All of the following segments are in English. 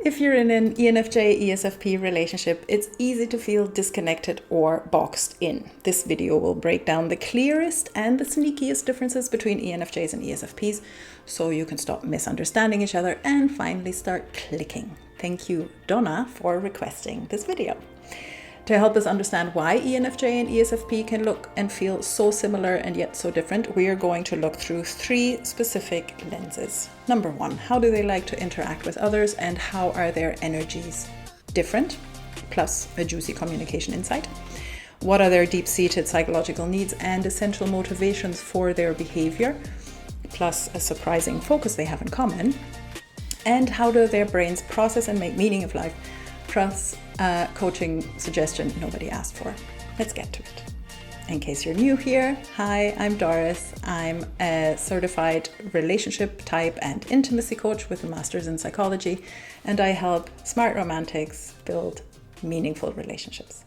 If you're in an ENFJ-ESFP relationship, it's easy to feel disconnected or boxed in. This video will break down the clearest and the sneakiest differences between ENFJs and ESFPs, so you can stop misunderstanding each other and finally start clicking. Thank you, Donna, for requesting this video. To help us understand why ENFJ and ESFP can look and feel so similar and yet so different, we are going to look through 3 specific lenses. Number 1, how do they like to interact with others and how are their energies different? Plus a juicy communication insight. What are their deep-seated psychological needs and essential motivations for their behavior? Plus a surprising focus they have in common. And how do their brains process and make meaning of life? Plus a coaching suggestion nobody asked for. Let's get to it. In case you're new here, hi, I'm Doris. I'm a certified relationship type and intimacy coach with a master's in psychology, and I help smart romantics build meaningful relationships.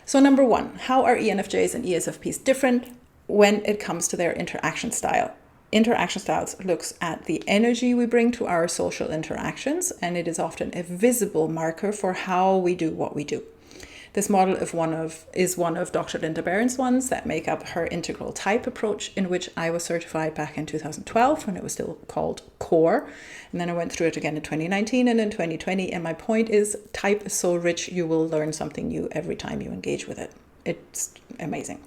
So number 1, how are ENFJs and ESFPs different when it comes to their interaction style? Interaction styles looks at the energy we bring to our social interactions, and it is often a visible marker for how we do what we do. This model is one of Dr. Linda Berens' ones that make up her integral type approach, in which I was certified back in 2012 when it was still called CORE. And then I went through it again in 2019 and in 2020. And my point is, type is so rich, you will learn something new every time you engage with it. It's amazing.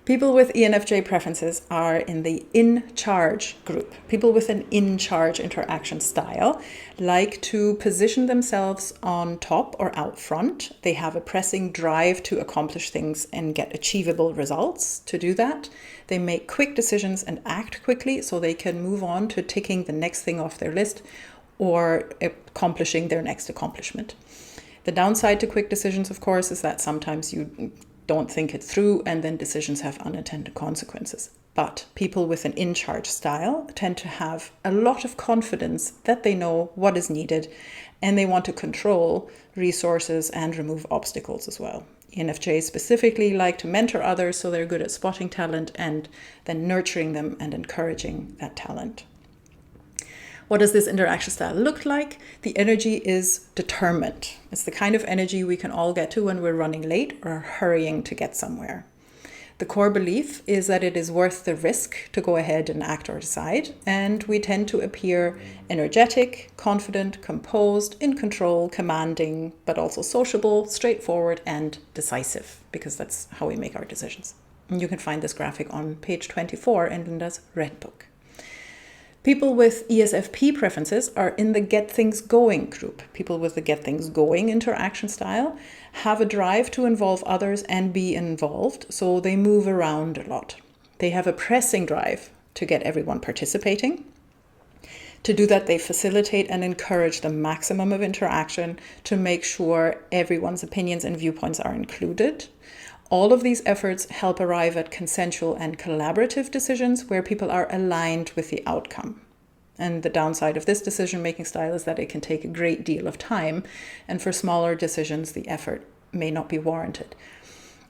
People with ENFJ preferences are in the in-charge group. People with an in-charge interaction style like to position themselves on top or out front. They have a pressing drive to accomplish things and get achievable results. To do that, they make quick decisions and act quickly so they can move on to ticking the next thing off their list or accomplishing their next accomplishment. The downside to quick decisions, of course, is that sometimes you don't think it through and then decisions have unintended consequences. But people with an in-charge style tend to have a lot of confidence that they know what is needed and they want to control resources and remove obstacles as well. ENFJs specifically like to mentor others, so they're good at spotting talent and then nurturing them and encouraging that talent. What does this interaction style look like? The energy is determined. It's the kind of energy we can all get to when we're running late or hurrying to get somewhere. The core belief is that it is worth the risk to go ahead and act or decide, and we tend to appear energetic, confident, composed, in control, commanding, but also sociable, straightforward, and decisive, because that's how we make our decisions. And you can find this graphic on page 24 in Linda's Red Book. People with ESFP preferences are in the get things going group. People with the get things going interaction style have a drive to involve others and be involved, so they move around a lot. They have a pressing drive to get everyone participating. To do that, they facilitate and encourage the maximum of interaction to make sure everyone's opinions and viewpoints are included. All of these efforts help arrive at consensual and collaborative decisions where people are aligned with the outcome. And the downside of this decision-making style is that it can take a great deal of time, and for smaller decisions, the effort may not be warranted.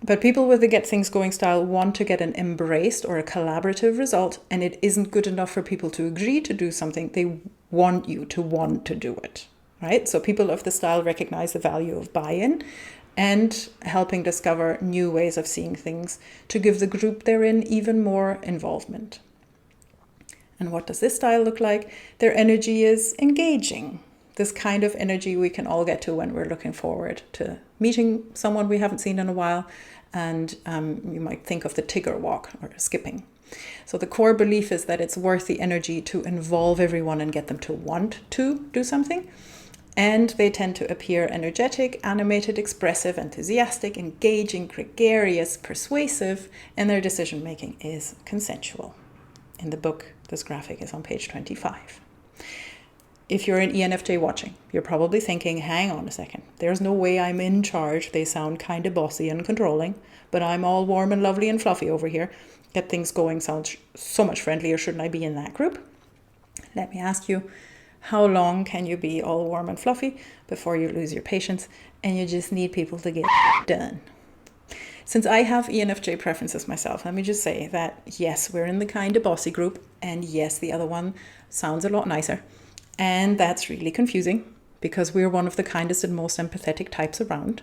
But people with the get things going style want to get an embraced or a collaborative result, and it isn't good enough for people to agree to do something. They want you to want to do it, right? So people of the style recognize the value of buy-in and helping discover new ways of seeing things to give the group they're in even more involvement. And what does this style look like? Their energy is engaging. This kind of energy we can all get to when we're looking forward to meeting someone we haven't seen in a while, and you might think of the Tigger walk or skipping. So the core belief is that it's worth the energy to involve everyone and get them to want to do something. And they tend to appear energetic, animated, expressive, enthusiastic, engaging, gregarious, persuasive, and their decision-making is consensual. In the book, this graphic is on page 25. If you're an ENFJ watching, you're probably thinking, hang on a second, there's no way I'm in charge. They sound kind of bossy and controlling, but I'm all warm and lovely and fluffy over here. Get things going sounds so much friendlier. Shouldn't I be in that group? Let me ask you, how long can you be all warm and fluffy before you lose your patience and you just need people to get done? Since I have ENFJ preferences myself, let me just say that yes, we're in the kind of bossy group, and yes, the other one sounds a lot nicer, and that's really confusing. because we're one of the kindest and most empathetic types around,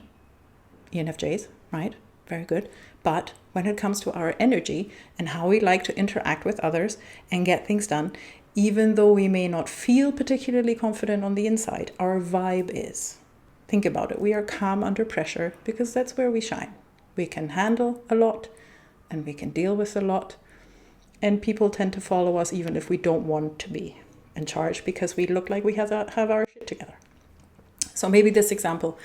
ENFJs, right? Very good. But when it comes to our energy and how we like to interact with others and get things done, even though we may not feel particularly confident on the inside, our vibe is. Think about it. We are calm under pressure because that's where we shine. We can handle a lot and we can deal with a lot. And people tend to follow us even if we don't want to be in charge because we look like we have our shit together. So maybe this example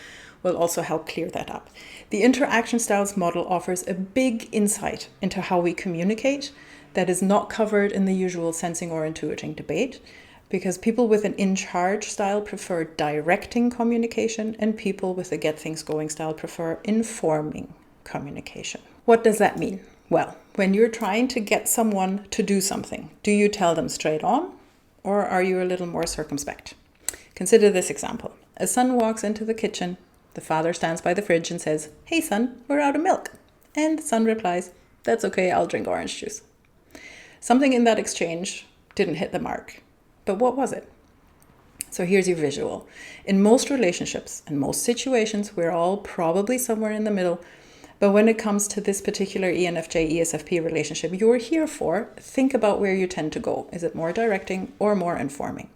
will also help clear that up. The interaction styles model offers a big insight into how we communicate that is not covered in the usual sensing or intuiting debate, because people with an in-charge style prefer directing communication and people with a get things going style prefer informing communication. What does that mean? Well, when you're trying to get someone to do something, do you tell them straight on or are you a little more circumspect? Consider this example. A son walks into the kitchen. The father stands by the fridge and says, "Hey son, we're out of milk." And the son replies, "That's okay, I'll drink orange juice." Something in that exchange didn't hit the mark. But what was it? So here's your visual. In most relationships and most situations, we're all probably somewhere in the middle. But when it comes to this particular ENFJ-ESFP relationship you're here for, think about where you tend to go. Is it more directing or more informing?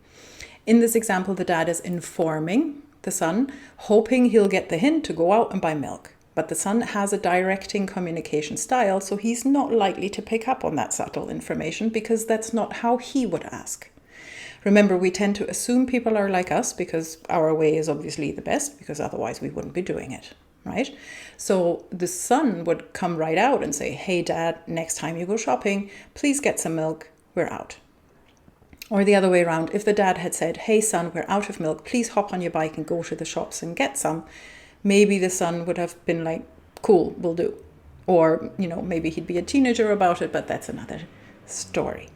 In this example, the dad is informing the son, hoping he'll get the hint to go out and buy milk. But the son has a directing communication style, so he's not likely to pick up on that subtle information because that's not how he would ask. Remember, we tend to assume people are like us because our way is obviously the best, because otherwise we wouldn't be doing it, right? So the son would come right out and say, "Hey dad, next time you go shopping, please get some milk, we're out." Or the other way around, if the dad had said, "Hey son, we're out of milk, please hop on your bike and go to the shops and get some," maybe the son would have been like, "Cool, we'll do." Or, maybe he'd be a teenager about it, but that's another story.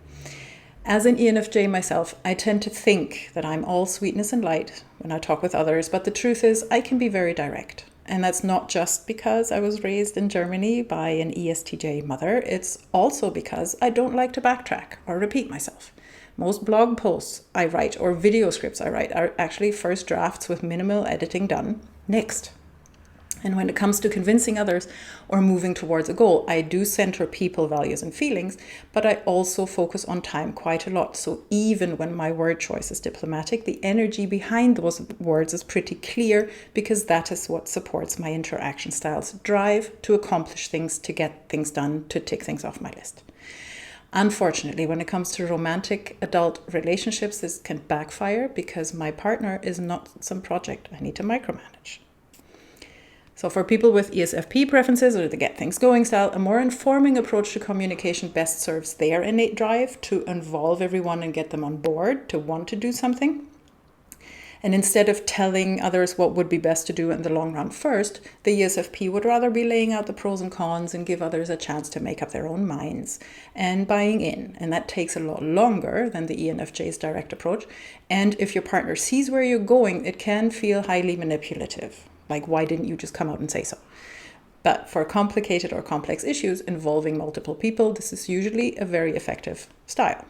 As an ENFJ myself, I tend to think that I'm all sweetness and light when I talk with others, but the truth is I can be very direct. And that's not just because I was raised in Germany by an ESTJ mother, it's also because I don't like to backtrack or repeat myself. Most blog posts I write or video scripts I write are actually first drafts with minimal editing done. Next. And when it comes to convincing others or moving towards a goal, I do center people, values, and feelings, but I also focus on time quite a lot. So even when my word choice is diplomatic, the energy behind those words is pretty clear because that is what supports my interaction style's drive to accomplish things, to get things done, to tick things off my list. Unfortunately, when it comes to romantic adult relationships, this can backfire because my partner is not some project I need to micromanage. So for people with ESFP preferences or the get things going style, a more informing approach to communication best serves their innate drive to involve everyone and get them on board to want to do something. And instead of telling others what would be best to do in the long run first, the ESFP would rather be laying out the pros and cons and give others a chance to make up their own minds and buying in. And that takes a lot longer than the ENFJ's direct approach. And if your partner sees where you're going, it can feel highly manipulative. Like, why didn't you just come out and say so? But for complicated or complex issues involving multiple people, this is usually a very effective style.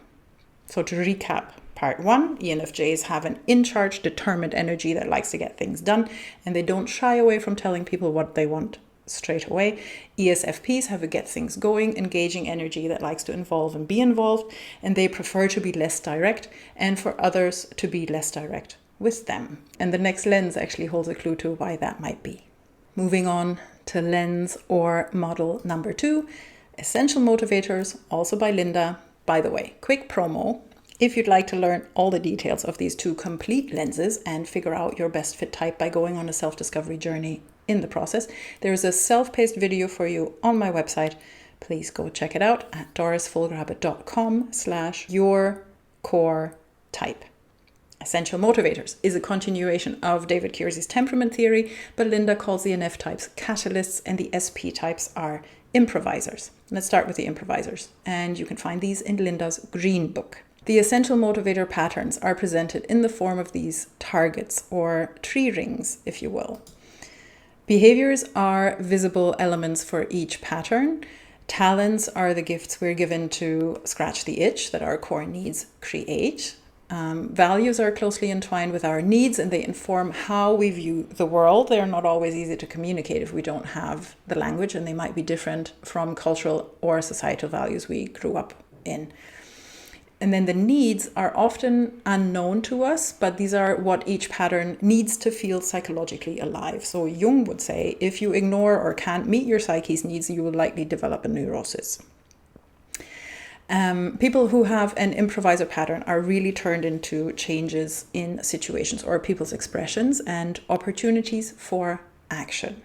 So to recap, part 1, ENFJs have an in-charge, determined energy that likes to get things done, and they don't shy away from telling people what they want straight away. ESFPs have a get things going, engaging energy that likes to involve and be involved, and they prefer to be less direct and for others to be less direct with them. And the next lens actually holds a clue to why that might be. Moving on to lens or model number 2, Essential Motivators, also by Linda. By the way, quick promo. If you'd like to learn all the details of these 2 complete lenses and figure out your best fit type by going on a self-discovery journey in the process, there is a self-paced video for you on my website. Please go check it out at dorisfullgrabbit.com/yourcoretype. Essential Motivators is a continuation of David Kiersey's temperament theory, but Linda calls the NF types catalysts and the SP types are improvisers. Let's start with the improvisers, and you can find these in Linda's green book. The essential motivator patterns are presented in the form of these targets or tree rings, if you will. Behaviors are visible elements for each pattern. Talents are the gifts we're given to scratch the itch that our core needs create. Values are closely entwined with our needs, and they inform how we view the world. They're not always easy to communicate if we don't have the language, and they might be different from cultural or societal values we grew up in. And then the needs are often unknown to us, but these are what each pattern needs to feel psychologically alive. So Jung would say, if you ignore or can't meet your psyche's needs, you will likely develop a neurosis. People who have an improviser pattern are really turned into changes in situations or people's expressions and opportunities for action.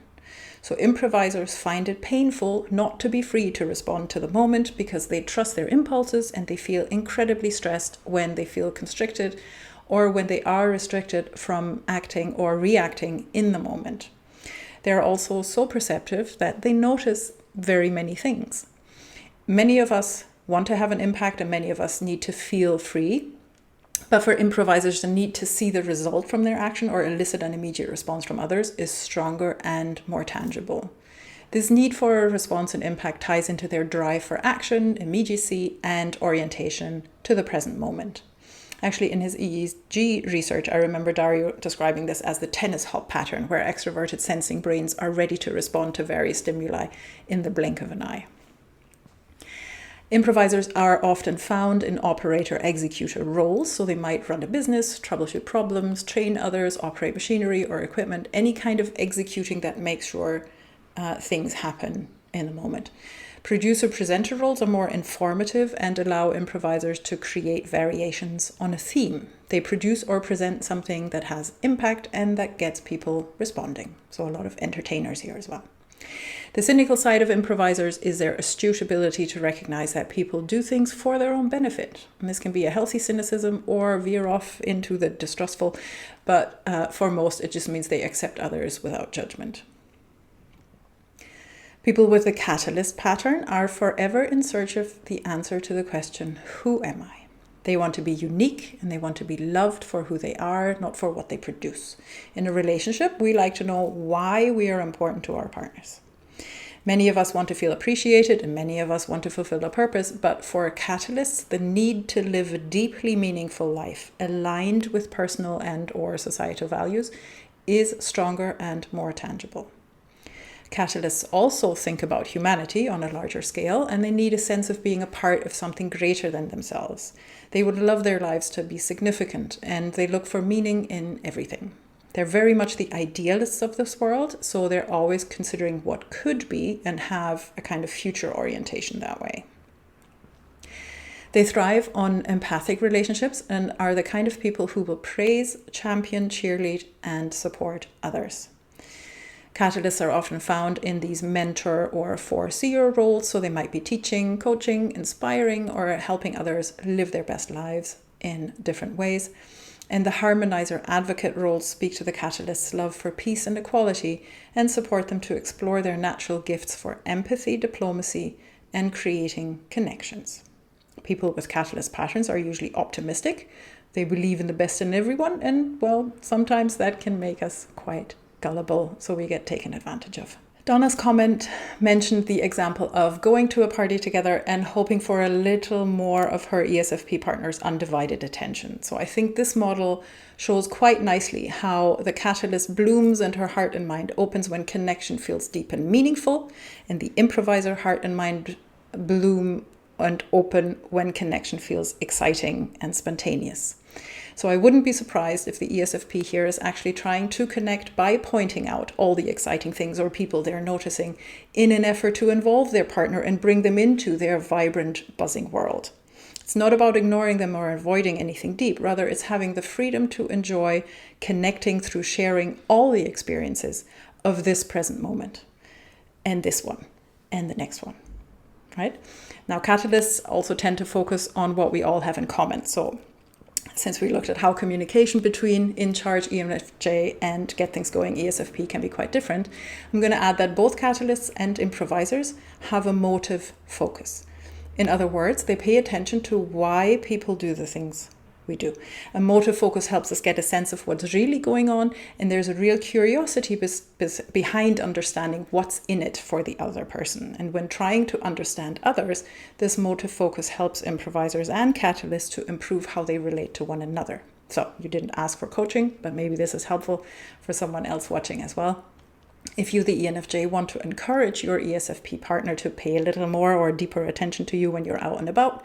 So improvisers find it painful not to be free to respond to the moment because they trust their impulses, and they feel incredibly stressed when they feel constricted or when they are restricted from acting or reacting in the moment. They're also so perceptive that they notice very many things. Many of us want to have an impact, and many of us need to feel free. But for improvisers, the need to see the result from their action or elicit an immediate response from others is stronger and more tangible. This need for a response and impact ties into their drive for action, immediacy, and orientation to the present moment. Actually, in his EEG research, I remember Dario describing this as the tennis hop pattern, where extroverted sensing brains are ready to respond to various stimuli in the blink of an eye. Improvisers are often found in operator-executor roles, so they might run a business, troubleshoot problems, train others, operate machinery or equipment, any kind of executing that makes sure things happen in the moment. Producer-presenter roles are more informative and allow improvisers to create variations on a theme. They produce or present something that has impact and that gets people responding. So a lot of entertainers here as well. The cynical side of improvisers is their astute ability to recognize that people do things for their own benefit. And this can be a healthy cynicism or veer off into the distrustful, but for most it just means they accept others without judgment. People with the catalyst pattern are forever in search of the answer to the question, who am I? They want to be unique, and they want to be loved for who they are, not for what they produce. In a relationship, we like to know why we are important to our partners. Many of us want to feel appreciated, and many of us want to fulfill a purpose, but for catalysts, the need to live a deeply meaningful life aligned with personal and or societal values is stronger and more tangible. Catalysts also think about humanity on a larger scale, and they need a sense of being a part of something greater than themselves. They would love their lives to be significant, and they look for meaning in everything. They're very much the idealists of this world, so they're always considering what could be and have a kind of future orientation that way. They thrive on empathic relationships and are the kind of people who will praise, champion, cheerlead, and support others. Catalysts are often found in these mentor or foreseer roles, so they might be teaching, coaching, inspiring, or helping others live their best lives in different ways. And the harmonizer advocate roles speak to the catalyst's love for peace and equality and support them to explore their natural gifts for empathy, diplomacy, and creating connections. People with catalyst patterns are usually optimistic. They believe in the best in everyone, and well, sometimes that can make us quite gullible, so we get taken advantage of. Donna's comment mentioned the example of going to a party together and hoping for a little more of her ESFP partner's undivided attention. So I think this model shows quite nicely how the catalyst blooms and her heart and mind opens when connection feels deep and meaningful, and the improviser heart and mind bloom and open when connection feels exciting and spontaneous. So I wouldn't be surprised if the ESFP here is actually trying to connect by pointing out all the exciting things or people they're noticing in an effort to involve their partner and bring them into their vibrant, buzzing world. It's not about ignoring them or avoiding anything deep. Rather, it's having the freedom to enjoy connecting through sharing all the experiences of this present moment and this one and the next one, right? Now, catalysts also tend to focus on what we all have in common. So since we looked at how communication between in-charge ENFJ and get things going ESFP can be quite different, I'm going to add that both catalysts and improvisers have a motive focus. In other words, they pay attention to why people do the things we do. A motive focus helps us get a sense of what's really going on, and there's a real curiosity behind understanding what's in it for the other person. And when trying to understand others, this motive focus helps improvisers and catalysts to improve how they relate to one another. So you didn't ask for coaching, but maybe this is helpful for someone else watching as well. If you, the ENFJ, want to encourage your ESFP partner to pay a little more or deeper attention to you when you're out and about,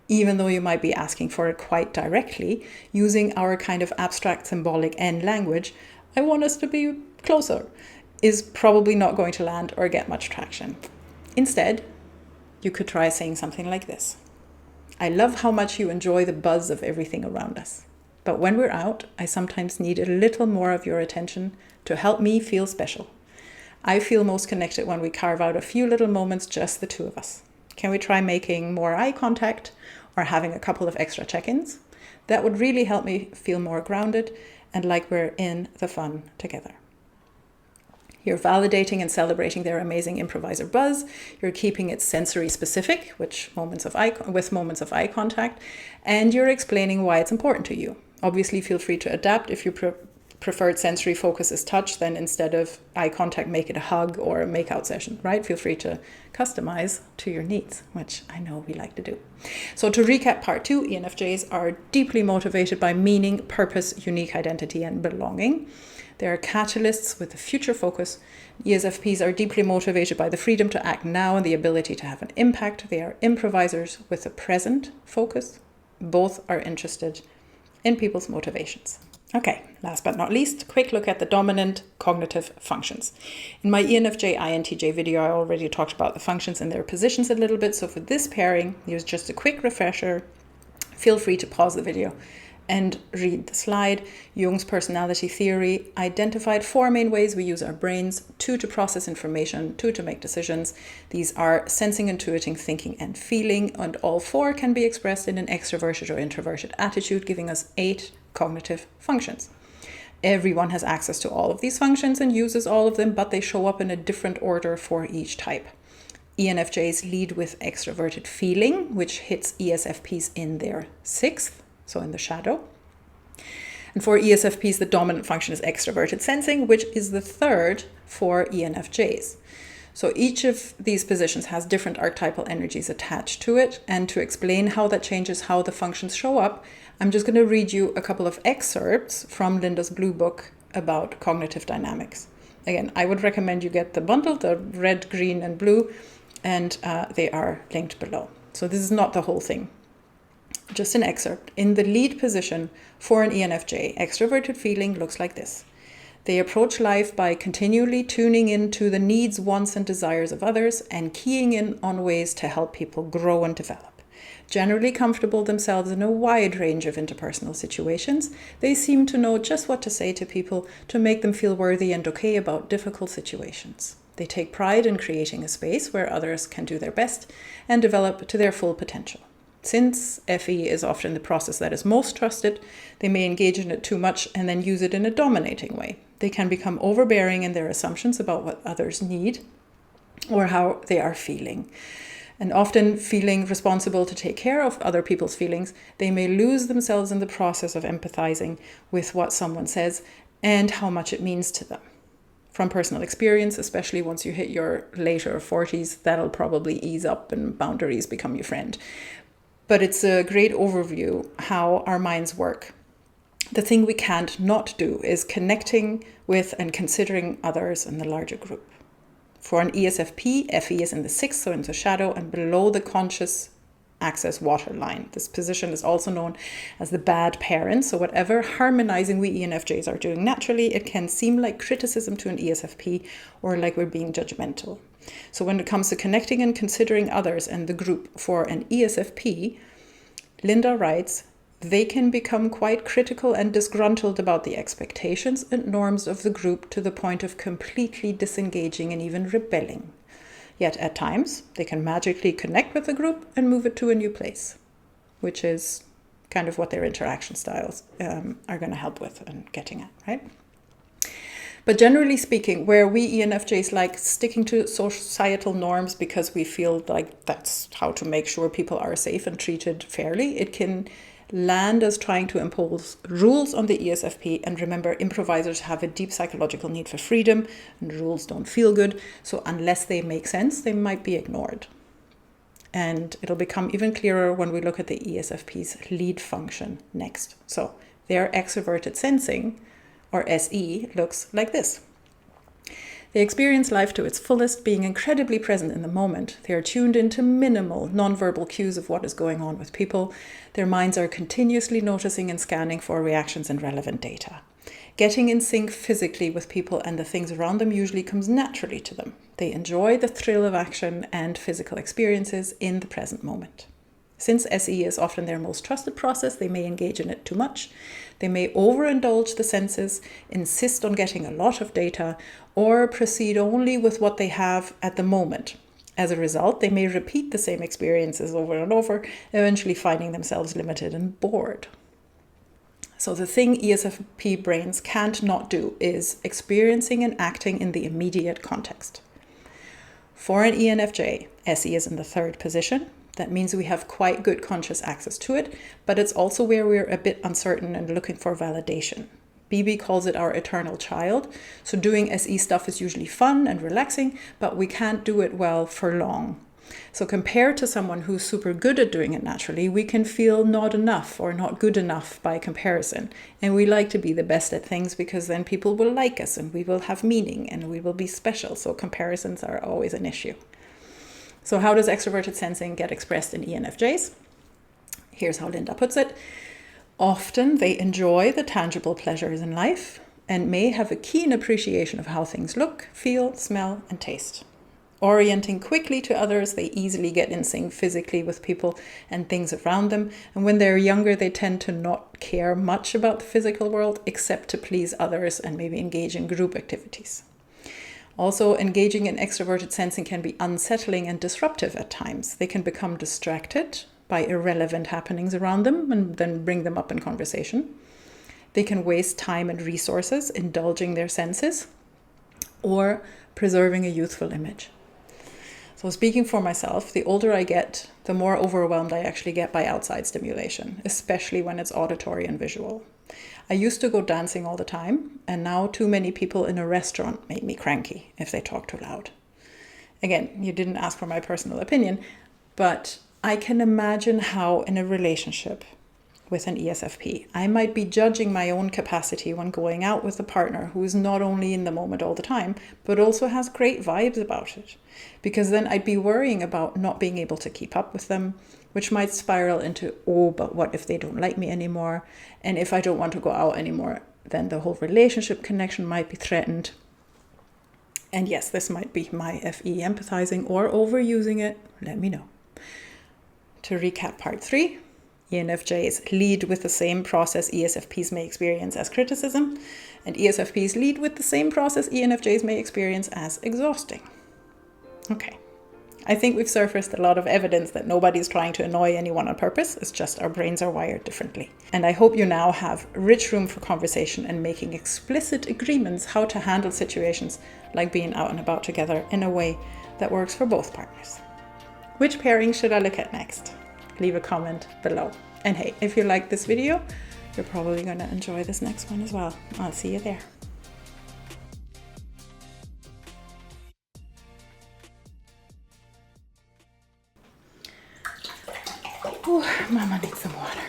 even though you might be asking for it quite directly, using our kind of abstract symbolic N language, I want us to be closer, is probably not going to land or get much traction. Instead, you could try saying something like this. I love how much you enjoy the buzz of everything around us. But when we're out, I sometimes need a little more of your attention to help me feel special. I feel most connected when we carve out a few little moments, just the two of us. Can we try making more eye contact or having a couple of extra check-ins? That would really help me feel more grounded and like we're in the fun together. You're validating and celebrating their amazing improviser buzz. You're keeping it sensory specific, with moments of eye contact, and you're explaining why it's important to you. Obviously, feel free to adapt. If your preferred sensory focus is touch, then instead of eye contact, make it a hug or a make-out session, right? Feel free to customize to your needs, which I know we like to do. So to recap part 2, ENFJs are deeply motivated by meaning, purpose, unique identity, and belonging. They are catalysts with a future focus. ESFPs are deeply motivated by the freedom to act now and the ability to have an impact. They are improvisers with a present focus. Both are interested in people's motivations. Okay, last but not least, quick look at the dominant cognitive functions. In my ENFJ INTJ video, I already talked about the functions and their positions a little bit. So for this pairing, here's just a quick refresher. Feel free to pause the video and read the slide. Jung's personality theory identified 4 main ways we use our brains: 2 to process information, 2 to make decisions. These are sensing, intuiting, thinking, and feeling, and all 4 can be expressed in an extroverted or introverted attitude, giving us 8 cognitive functions. Everyone has access to all of these functions and uses all of them, but they show up in a different order for each type. ENFJs lead with extroverted feeling, which hits ESFPs in their 6th, so in the shadow. And for ESFPs, the dominant function is extroverted sensing, which is the 3rd for ENFJs. So each of these positions has different archetypal energies attached to it. And to explain how that changes how the functions show up, I'm just going to read you a couple of excerpts from Linda's blue book about cognitive dynamics. Again, I would recommend you get the bundle, the red, green, and blue, and they are linked below. So this is not the whole thing. Just an excerpt. In the lead position for an ENFJ, extroverted feeling looks like this. They approach life by continually tuning into the needs, wants, and desires of others and keying in on ways to help people grow and develop. Generally comfortable themselves in a wide range of interpersonal situations, they seem to know just what to say to people to make them feel worthy and okay about difficult situations. They take pride in creating a space where others can do their best and develop to their full potential. Since FE is often the process that is most trusted, they may engage in it too much and then use it in a dominating way. They can become overbearing in their assumptions about what others need or how they are feeling. And often feeling responsible to take care of other people's feelings, they may lose themselves in the process of empathizing with what someone says and how much it means to them. From personal experience, especially once you hit your later 40s, that'll probably ease up and boundaries become your friend. But it's a great overview how our minds work. The thing we can't not do is connecting with and considering others in the larger group. For an ESFP, FE is in the 6th, so in the shadow and below the conscious access waterline. This position is also known as the bad parent. So whatever harmonizing we ENFJs are doing naturally, it can seem like criticism to an ESFP or like we're being judgmental. So when it comes to connecting and considering others and the group for an ESFP, Linda writes, they can become quite critical and disgruntled about the expectations and norms of the group to the point of completely disengaging and even rebelling. Yet at times, they can magically connect with the group and move it to a new place, which is kind of what their interaction styles are going to help with and getting at, right? But generally speaking, where we ENFJs like sticking to societal norms because we feel like that's how to make sure people are safe and treated fairly, it can land as trying to impose rules on the ESFP. And remember, improvisers have a deep psychological need for freedom, and rules don't feel good. So unless they make sense, they might be ignored. And it'll become even clearer when we look at the ESFP's lead function next. So their extroverted sensing, or SE, looks like this. They experience life to its fullest, being incredibly present in the moment. They are tuned into minimal nonverbal cues of what is going on with people. Their minds are continuously noticing and scanning for reactions and relevant data. Getting in sync physically with people and the things around them usually comes naturally to them. They enjoy the thrill of action and physical experiences in the present moment. Since SE is often their most trusted process, they may engage in it too much. They may overindulge the senses, insist on getting a lot of data, or proceed only with what they have at the moment. As a result, they may repeat the same experiences over and over, eventually finding themselves limited and bored. So the thing ESFP brains can't not do is experiencing and acting in the immediate context. For an ENFJ, SE is in the third position. That means we have quite good conscious access to it, but it's also where we're a bit uncertain and looking for validation. BB calls it our eternal child. So doing SE stuff is usually fun and relaxing, but we can't do it well for long. So compared to someone who's super good at doing it naturally, we can feel not enough or not good enough by comparison. And we like to be the best at things because then people will like us and we will have meaning and we will be special. So comparisons are always an issue. So how does extroverted sensing get expressed in ENFJs? Here's how Linda puts it. Often they enjoy the tangible pleasures in life and may have a keen appreciation of how things look, feel, smell, and taste. Orienting quickly to others, they easily get in sync physically with people and things around them. And when they're younger, they tend to not care much about the physical world except to please others and maybe engage in group activities. Also, engaging in extroverted sensing can be unsettling and disruptive at times. They can become distracted by irrelevant happenings around them and then bring them up in conversation. They can waste time and resources indulging their senses or preserving a youthful image. So speaking for myself, the older I get, the more overwhelmed I actually get by outside stimulation, especially when it's auditory and visual. I used to go dancing all the time, and now too many people in a restaurant make me cranky if they talk too loud. Again, you didn't ask for my personal opinion, but I can imagine how in a relationship with an ESFP, I might be judging my own capacity when going out with a partner who is not only in the moment all the time, but also has great vibes about it. Because then I'd be worrying about not being able to keep up with them, which might spiral into, oh, but what if they don't like me anymore? And if I don't want to go out anymore, then the whole relationship connection might be threatened. And yes, this might be my FE empathizing or overusing it. Let me know. To recap part 3, ENFJs lead with the same process ESFPs may experience as criticism, and ESFPs lead with the same process ENFJs may experience as exhausting. Okay, I think we've surfaced a lot of evidence that nobody's trying to annoy anyone on purpose. It's just our brains are wired differently. And I hope you now have rich room for conversation and making explicit agreements how to handle situations like being out and about together in a way that works for both partners. Which pairing should I look at next? Leave a comment below. And hey, if you like this video, you're probably going to enjoy this next one as well. I'll see you there. Oh, Mama needs some water.